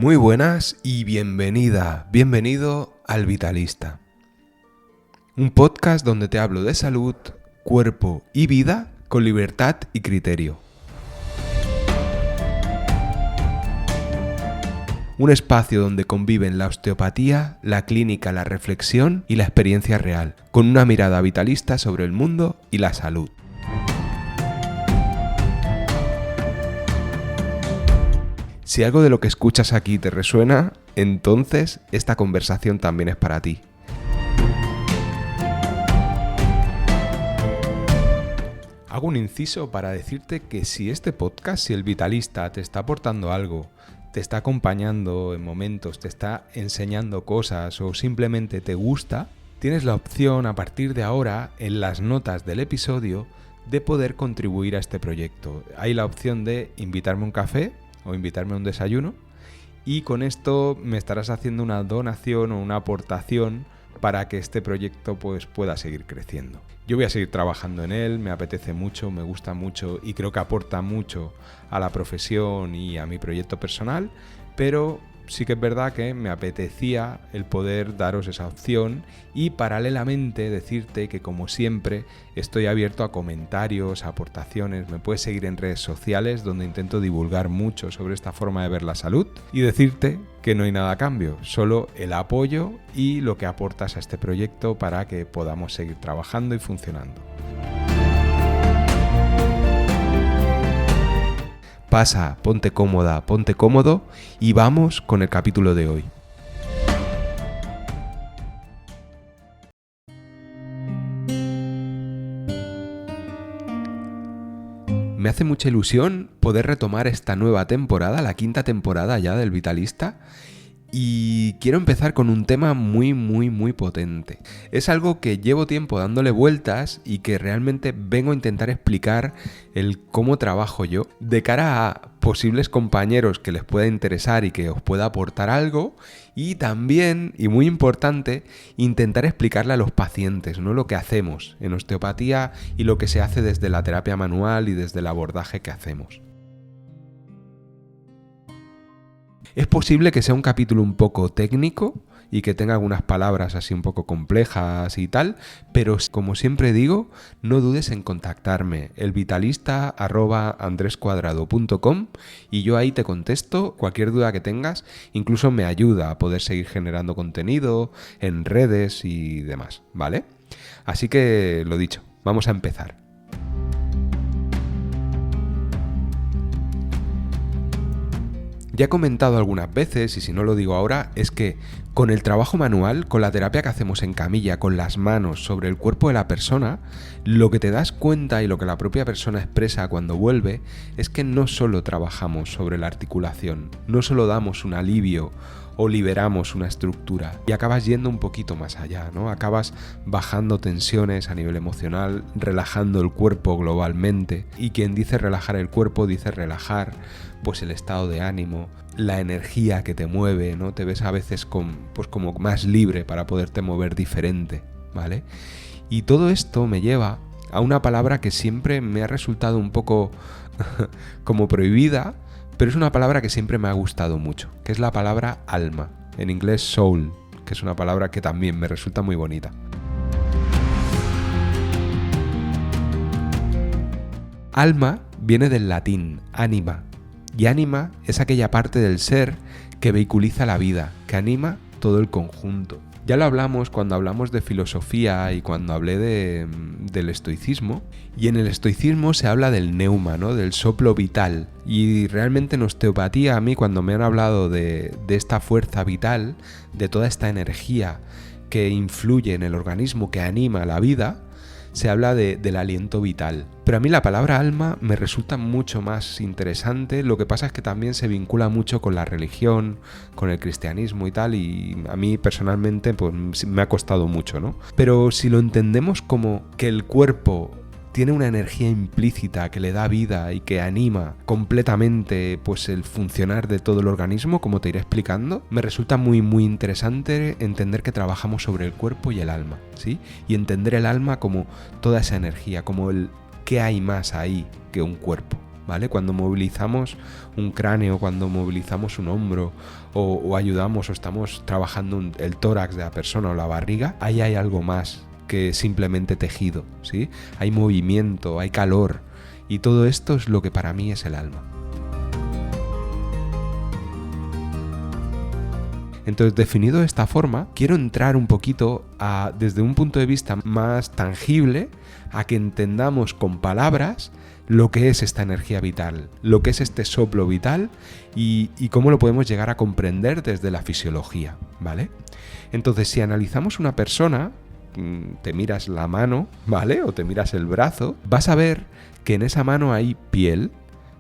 Muy buenas y bienvenido al Vitalista. Un podcast donde te hablo de salud, cuerpo y vida con libertad y criterio. Un espacio donde conviven la osteopatía, la clínica, la reflexión y la experiencia real, con una mirada vitalista sobre el mundo y la salud. Si algo de lo que escuchas aquí te resuena, entonces esta conversación también es para ti. Hago un inciso para decirte que si este podcast, si el Vitalista te está aportando algo, te está acompañando en momentos, te está enseñando cosas o simplemente te gusta, tienes la opción a partir de ahora en las notas del episodio de poder contribuir a este proyecto. Hay la opción de invitarme a un café o invitarme a un desayuno y con esto me estarás haciendo una donación o una aportación para que este proyecto pueda seguir creciendo. Yo voy a seguir trabajando en él, me apetece mucho, me gusta mucho y creo que aporta mucho a la profesión y a mi proyecto personal, pero sí que es verdad que me apetecía el poder daros esa opción y paralelamente decirte que como siempre estoy abierto a comentarios, a aportaciones. Me puedes seguir en redes sociales donde intento divulgar mucho sobre esta forma de ver la salud y decirte que no hay nada a cambio, solo el apoyo y lo que aportas a este proyecto para que podamos seguir trabajando y funcionando. Pasa, ponte cómoda, ponte cómodo y vamos con el capítulo de hoy. Me hace mucha ilusión poder retomar esta nueva temporada, la 5ª temporada ya del Vitalista. Y quiero empezar con un tema muy potente. Es algo que llevo tiempo dándole vueltas y que realmente vengo a intentar explicar el cómo trabajo yo de cara a posibles compañeros que les pueda interesar y que os pueda aportar algo, y también, y muy importante, intentar explicarle a los pacientes, ¿no?, lo que hacemos en osteopatía y lo que se hace desde la terapia manual y desde el abordaje que hacemos. Es posible que sea un capítulo un poco técnico y que tenga algunas palabras así un poco complejas y tal, pero como siempre digo, no dudes en contactarme, elvitalista@andrescuadrado.com, y yo ahí te contesto cualquier duda que tengas, incluso me ayuda a poder seguir generando contenido en redes y demás, ¿vale? Así que lo dicho, vamos a empezar. Ya he comentado algunas veces, y si no lo digo ahora, es que con el trabajo manual, con la terapia que hacemos en camilla, con las manos sobre el cuerpo de la persona, lo que te das cuenta y lo que la propia persona expresa cuando vuelve es que no solo trabajamos sobre la articulación, no solo damos un alivio o liberamos una estructura, y acabas yendo un poquito más allá, ¿no? Acabas bajando tensiones a nivel emocional, relajando el cuerpo globalmente, y quien dice relajar el cuerpo dice relajar pues el estado de ánimo, la energía que te mueve, ¿no? Te ves a veces como más libre para poderte mover diferente, ¿vale? Y todo esto me lleva a una palabra que siempre me ha resultado un poco como prohibida, pero es una palabra que siempre me ha gustado mucho, que es la palabra alma, en inglés soul, que es una palabra que también me resulta muy bonita. Alma viene del latín anima, y ánima es aquella parte del ser que vehiculiza la vida, que anima todo el conjunto. Ya lo hablamos cuando hablamos de filosofía y cuando hablé del estoicismo, y en el estoicismo se habla del neuma, ¿no?, del soplo vital, y realmente en osteopatía a mí cuando me han hablado de esta fuerza vital, de toda esta energía que influye en el organismo, que anima la vida, se habla del aliento vital. Pero a mí la palabra alma me resulta mucho más interesante. Lo que pasa es que también se vincula mucho con la religión, con el cristianismo y tal, y a mí personalmente pues me ha costado mucho, ¿no? Pero si lo entendemos como que el cuerpo tiene una energía implícita que le da vida y que anima completamente pues el funcionar de todo el organismo, como te iré explicando, me resulta muy interesante entender que trabajamos sobre el cuerpo y el alma, ¿sí? Y entender el alma como toda esa energía, como el qué hay más ahí que un cuerpo, ¿vale? Cuando movilizamos un cráneo, cuando movilizamos un hombro o ayudamos o estamos trabajando el tórax de la persona o la barriga, ahí hay algo más que simplemente tejido, ¿sí? Hay movimiento, hay calor y todo esto es lo que para mí es el alma. Entonces, definido de esta forma, quiero entrar un poquito desde un punto de vista más tangible a que entendamos con palabras lo que es esta energía vital, lo que es este soplo vital y cómo lo podemos llegar a comprender desde la fisiología, ¿vale? Entonces, si analizamos una persona, te miras la mano, ¿vale? O te miras el brazo, vas a ver que en esa mano hay piel.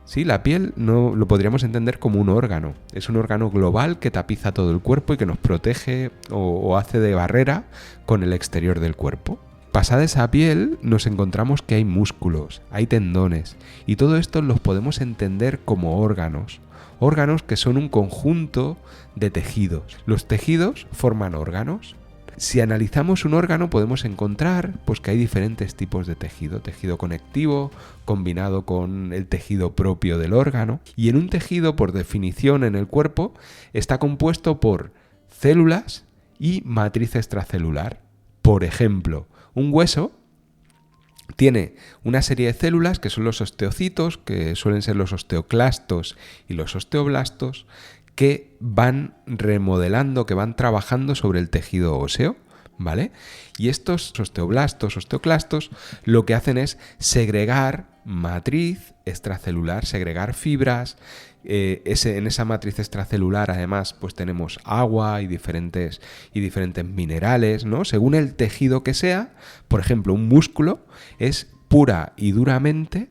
Sí, la piel no lo podríamos entender como un órgano. Es un órgano global que tapiza todo el cuerpo y que nos protege o hace de barrera con el exterior del cuerpo. Pasada esa piel nos encontramos que hay músculos, hay tendones y todo esto los podemos entender como órganos. Órganos que son un conjunto de tejidos. Los tejidos forman órganos. Si analizamos un órgano podemos encontrar pues, que hay diferentes tipos de tejido. Tejido conectivo, combinado con el tejido propio del órgano. Y en un tejido, por definición en el cuerpo, está compuesto por células y matriz extracelular. Por ejemplo, un hueso tiene una serie de células que son los osteocitos, que suelen ser los osteoclastos y los osteoblastos, que van remodelando, que van trabajando sobre el tejido óseo, ¿vale? Y estos osteoblastos, osteoclastos, lo que hacen es segregar matriz extracelular, segregar fibras. En esa matriz extracelular, además, pues tenemos agua y diferentes minerales, ¿no? Según el tejido que sea, por ejemplo, un músculo es pura y duramente,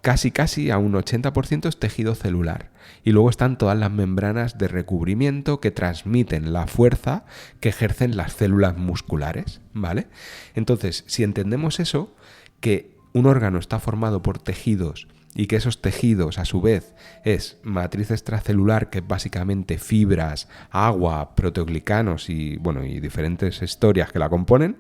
casi a un 80% es tejido celular. Y luego están todas las membranas de recubrimiento que transmiten la fuerza que ejercen las células musculares, ¿vale? Entonces, si entendemos eso, que un órgano está formado por tejidos y que esos tejidos, a su vez, es matriz extracelular, que es básicamente fibras, agua, proteoglicanos y diferentes historias que la componen,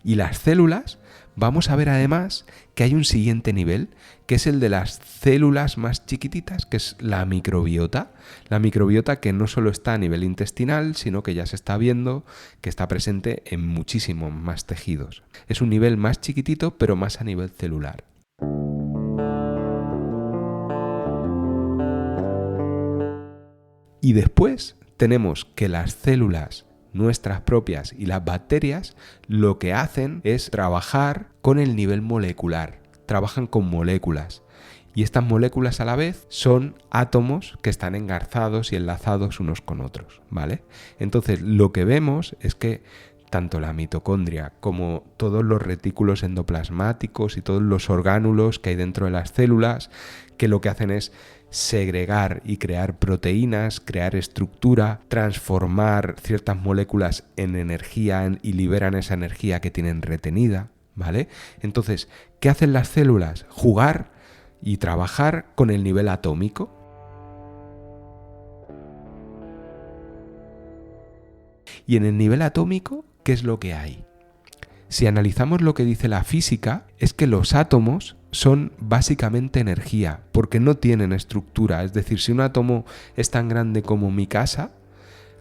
y las células, vamos a ver además que hay un siguiente nivel, que es el de las células más chiquititas, que es la microbiota. La microbiota que no solo está a nivel intestinal, sino que ya se está viendo que está presente en muchísimos más tejidos. Es un nivel más chiquitito, pero más a nivel celular. Y después tenemos que las células nuestras propias y las bacterias lo que hacen es trabajar con el nivel molecular, trabajan con moléculas. Y estas moléculas a la vez son átomos que están engarzados y enlazados unos con otros, ¿vale? Entonces lo que vemos es que tanto la mitocondria como todos los retículos endoplasmáticos y todos los orgánulos que hay dentro de las células, que lo que hacen es segregar y crear proteínas, crear estructura, transformar ciertas moléculas en energía y liberan esa energía que tienen retenida, ¿vale? Entonces, ¿qué hacen las células? Jugar y trabajar con el nivel atómico. Y en el nivel atómico, ¿qué es lo que hay? Si analizamos lo que dice la física, es que los átomos son básicamente energía, porque no tienen estructura. Es decir, si un átomo es tan grande como mi casa,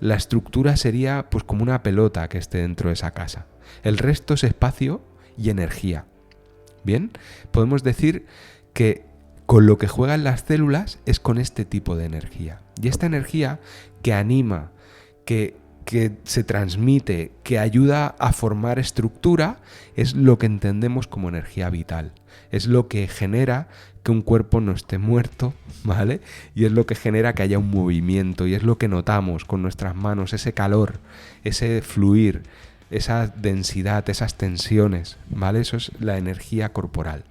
la estructura sería pues como una pelota que esté dentro de esa casa. El resto es espacio y energía. Bien, podemos decir que con lo que juegan las células es con este tipo de energía. Y esta energía que anima, que se transmite, que ayuda a formar estructura, es lo que entendemos como energía vital. Es lo que genera que un cuerpo no esté muerto, ¿vale? Y es lo que genera que haya un movimiento, y es lo que notamos con nuestras manos, ese calor, ese fluir, esa densidad, esas tensiones, ¿vale? Eso es la energía corporal.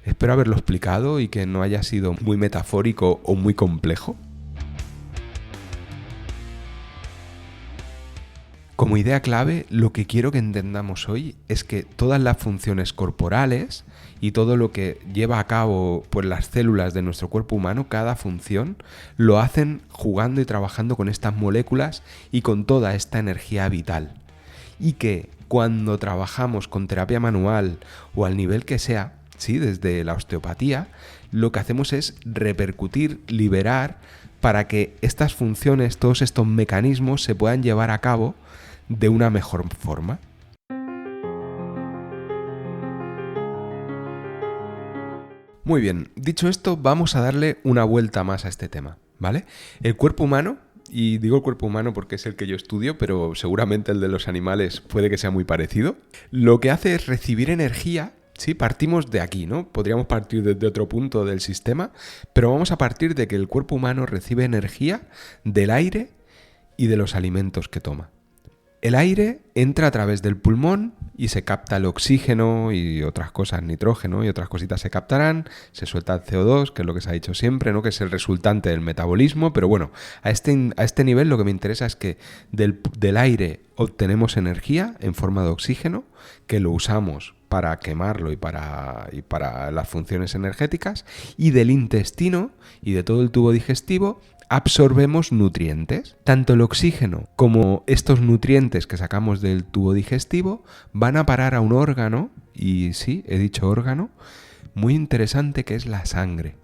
Espero haberlo explicado y que no haya sido muy metafórico o muy complejo. Como idea clave, lo que quiero que entendamos hoy es que todas las funciones corporales y todo lo que lleva a cabo pues, las células de nuestro cuerpo humano, cada función, lo hacen jugando y trabajando con estas moléculas y con toda esta energía vital. Y que cuando trabajamos con terapia manual o al nivel que sea, ¿sí? Desde la osteopatía, lo que hacemos es repercutir, liberar, para que estas funciones, todos estos mecanismos se puedan llevar a cabo de una mejor forma. Muy bien, dicho esto, vamos a darle una vuelta más a este tema, ¿vale? El cuerpo humano, y digo el cuerpo humano porque es el que yo estudio, pero seguramente el de los animales puede que sea muy parecido, lo que hace es recibir energía. Sí, partimos de aquí, ¿no? Podríamos partir desde otro punto del sistema, pero vamos a partir de que el cuerpo humano recibe energía del aire y de los alimentos que toma. El aire entra a través del pulmón y se capta el oxígeno y otras cosas, nitrógeno y otras cositas se captarán, se suelta el CO2, que es lo que se ha dicho siempre, ¿no? Que es el resultante del metabolismo, pero bueno, a este nivel lo que me interesa es que del aire obtenemos energía en forma de oxígeno, que lo usamos para quemarlo y para las funciones energéticas, y del intestino y de todo el tubo digestivo absorbemos nutrientes. Tanto el oxígeno como estos nutrientes que sacamos del tubo digestivo van a parar a un órgano, y sí, he dicho órgano, muy interesante, que es la sangre.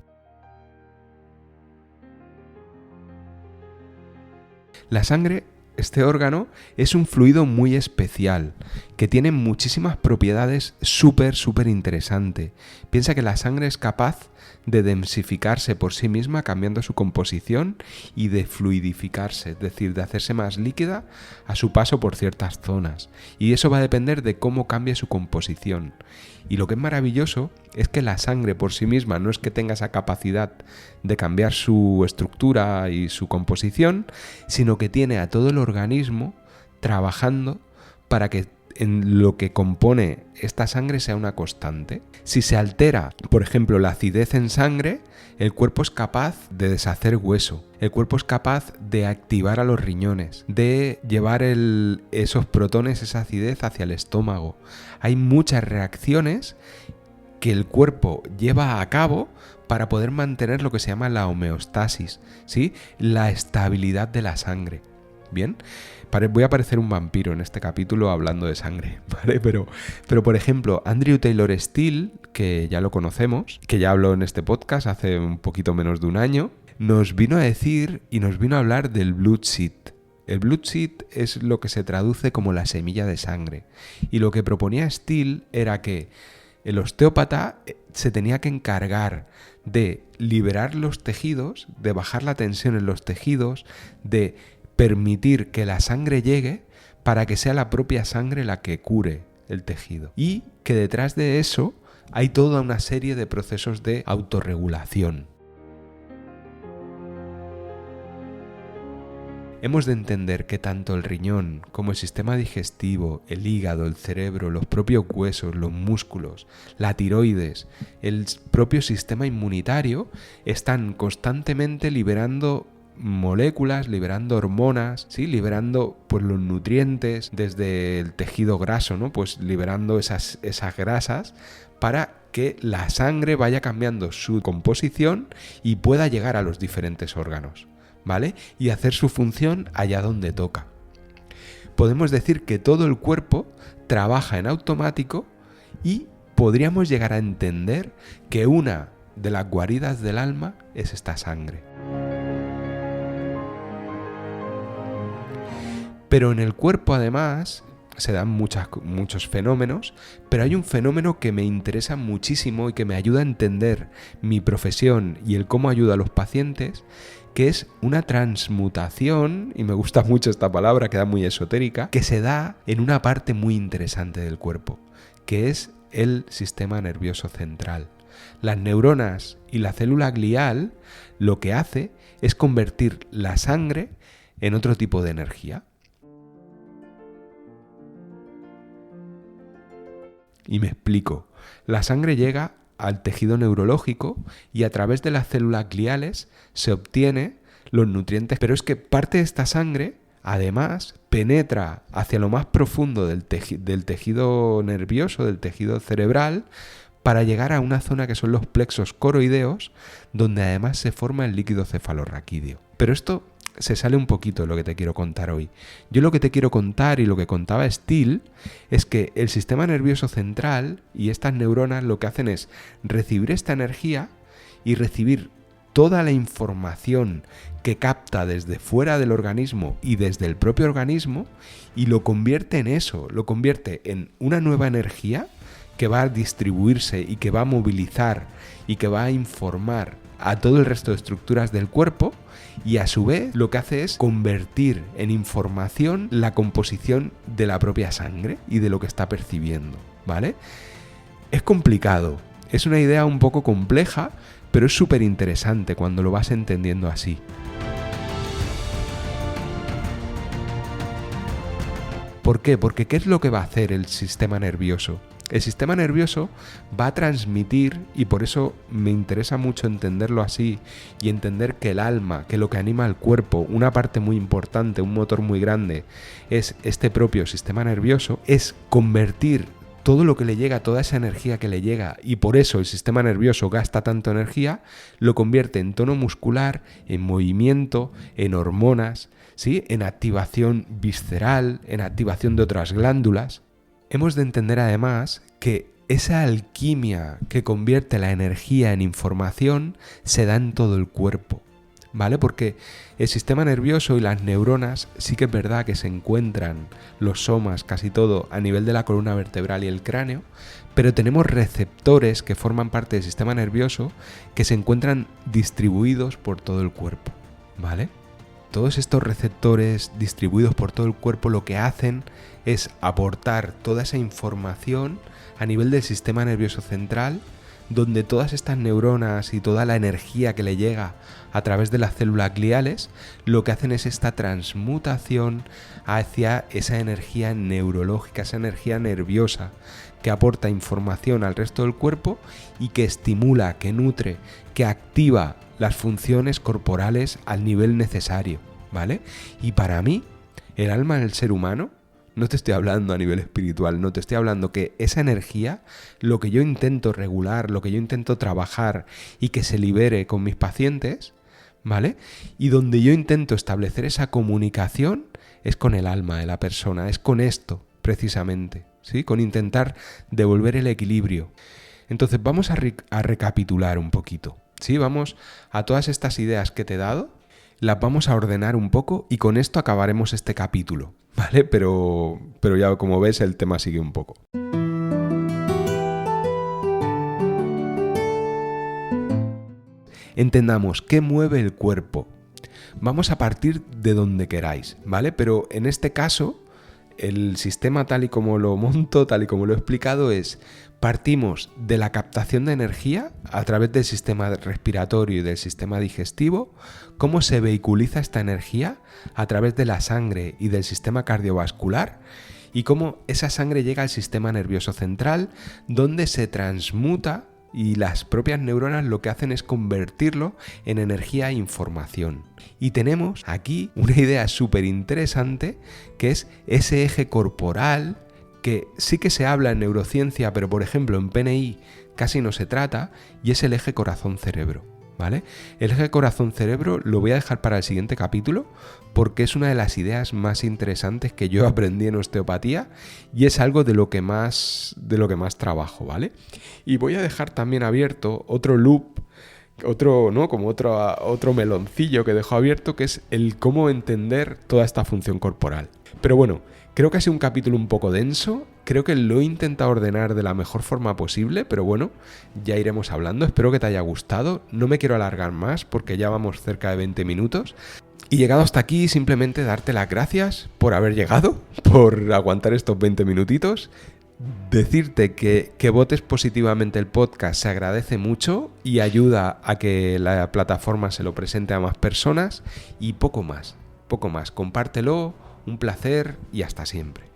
La sangre, este órgano, es un fluido muy especial, que tiene muchísimas propiedades súper interesantes. Piensa que la sangre es capaz de densificarse por sí misma cambiando su composición y de fluidificarse, es decir, de hacerse más líquida a su paso por ciertas zonas. Y eso va a depender de cómo cambie su composición. Y lo que es maravilloso es que la sangre por sí misma no es que tenga esa capacidad de cambiar su estructura y su composición, sino que tiene a todo el organismo trabajando para que en lo que compone esta sangre sea una constante. Si se altera, por ejemplo, la acidez en sangre, el cuerpo es capaz de deshacer hueso. El cuerpo es capaz de activar a los riñones, de llevar esos protones, esa acidez hacia el estómago. Hay muchas reacciones que el cuerpo lleva a cabo para poder mantener lo que se llama la homeostasis, ¿sí? La estabilidad de la sangre. Bien, voy a parecer un vampiro en este capítulo hablando de sangre, ¿vale? Pero por ejemplo, Andrew Taylor Still, que ya lo conocemos, que ya habló en este podcast hace un poquito menos de un año, nos vino a decir y nos vino a hablar del blood seed. El blood seed es lo que se traduce como la semilla de sangre. Y lo que proponía Still era que el osteópata se tenía que encargar de liberar los tejidos, de bajar la tensión en los tejidos, de permitir que la sangre llegue para que sea la propia sangre la que cure el tejido. Y que detrás de eso hay toda una serie de procesos de autorregulación. Hemos de entender que tanto el riñón como el sistema digestivo, el hígado, el cerebro, los propios huesos, los músculos, la tiroides, el propio sistema inmunitario están constantemente liberando moléculas, liberando hormonas, ¿sí? Liberando pues los nutrientes desde el tejido graso, ¿no? Pues liberando esas grasas para que la sangre vaya cambiando su composición y pueda llegar a los diferentes órganos, ¿vale? Y hacer su función allá donde toca. Podemos decir que todo el cuerpo trabaja en automático y podríamos llegar a entender que una de las guaridas del alma es esta sangre. Pero en el cuerpo además se dan muchos fenómenos, pero hay un fenómeno que me interesa muchísimo y que me ayuda a entender mi profesión y el cómo ayuda a los pacientes, que es una transmutación, y me gusta mucho esta palabra, queda muy esotérica, que se da en una parte muy interesante del cuerpo, que es el sistema nervioso central. Las neuronas y la célula glial lo que hace es convertir la sangre en otro tipo de energía. Y me explico. La sangre llega al tejido neurológico y a través de las células gliales se obtiene los nutrientes, pero es que parte de esta sangre además penetra hacia lo más profundo del tejido nervioso, del tejido cerebral, para llegar a una zona que son los plexos coroideos, donde además se forma el líquido cefalorraquídeo. Pero esto se sale un poquito de lo que te quiero contar hoy. Yo lo que te quiero contar y lo que contaba Steele es que el sistema nervioso central y estas neuronas lo que hacen es recibir esta energía y recibir toda la información que capta desde fuera del organismo y desde el propio organismo y lo convierte en eso, lo convierte en una nueva energía que va a distribuirse y que va a movilizar y que va a informar a todo el resto de estructuras del cuerpo, y a su vez lo que hace es convertir en información la composición de la propia sangre y de lo que está percibiendo, ¿vale? Es complicado, es una idea un poco compleja, pero es súper interesante cuando lo vas entendiendo así. ¿Por qué? Porque ¿qué es lo que va a hacer el sistema nervioso? El sistema nervioso va a transmitir, y por eso me interesa mucho entenderlo así, y entender que el alma, que lo que anima al cuerpo, una parte muy importante, un motor muy grande, es este propio sistema nervioso, es convertir todo lo que le llega, toda esa energía que le llega, y por eso el sistema nervioso gasta tanto energía, lo convierte en tono muscular, en movimiento, en hormonas, ¿sí? En activación visceral, en activación de otras glándulas. Hemos de entender además que esa alquimia que convierte la energía en información se da en todo el cuerpo, ¿vale? Porque el sistema nervioso y las neuronas sí que es verdad que se encuentran, los somas, casi todo, a nivel de la columna vertebral y el cráneo, pero tenemos receptores que forman parte del sistema nervioso que se encuentran distribuidos por todo el cuerpo, ¿vale? Todos estos receptores distribuidos por todo el cuerpo lo que hacen es aportar toda esa información a nivel del sistema nervioso central, donde todas estas neuronas y toda la energía que le llega a través de las células gliales, lo que hacen es esta transmutación hacia esa energía neurológica, esa energía nerviosa que aporta información al resto del cuerpo y que estimula, que nutre, que activa las funciones corporales al nivel necesario, ¿vale? Y para mí, el alma del ser humano, no te estoy hablando a nivel espiritual, no te estoy hablando que esa energía, lo que yo intento regular, lo que yo intento trabajar y que se libere con mis pacientes, ¿vale? Y donde yo intento establecer esa comunicación es con el alma de la persona, es con esto precisamente, ¿sí? Con intentar devolver el equilibrio. Entonces vamos a recapitular un poquito, ¿sí? Vamos a todas estas ideas que te he dado, las vamos a ordenar un poco y con esto acabaremos este capítulo, ¿vale? Pero ya como ves el tema sigue un poco. Entendamos qué mueve el cuerpo. Vamos a partir de donde queráis, ¿vale? Pero en este caso, el sistema tal y como lo monto, tal y como lo he explicado, partimos de la captación de energía a través del sistema respiratorio y del sistema digestivo, cómo se vehiculiza esta energía a través de la sangre y del sistema cardiovascular, y cómo esa sangre llega al sistema nervioso central, donde se transmuta y las propias neuronas lo que hacen es convertirlo en energía e información. Y tenemos aquí una idea súper interesante que es ese eje corporal que sí que se habla en neurociencia, pero por ejemplo en PNI casi no se trata, y es el eje corazón-cerebro, ¿vale? El eje corazón-cerebro lo voy a dejar para el siguiente capítulo porque es una de las ideas más interesantes que yo aprendí en osteopatía y es algo de lo que más trabajo, ¿vale? Y voy a dejar también abierto otro loop, otro meloncillo que dejo abierto, que es el cómo entender toda esta función corporal. Pero bueno, creo que ha sido un capítulo un poco denso, creo que lo he intentado ordenar de la mejor forma posible, pero bueno, ya iremos hablando, espero que te haya gustado, no me quiero alargar más porque ya vamos cerca de 20 minutos. Y llegado hasta aquí, simplemente darte las gracias por haber llegado, por aguantar estos 20 minutitos, decirte que votes positivamente el podcast se agradece mucho y ayuda a que la plataforma se lo presente a más personas y poco más, compártelo, un placer y hasta siempre.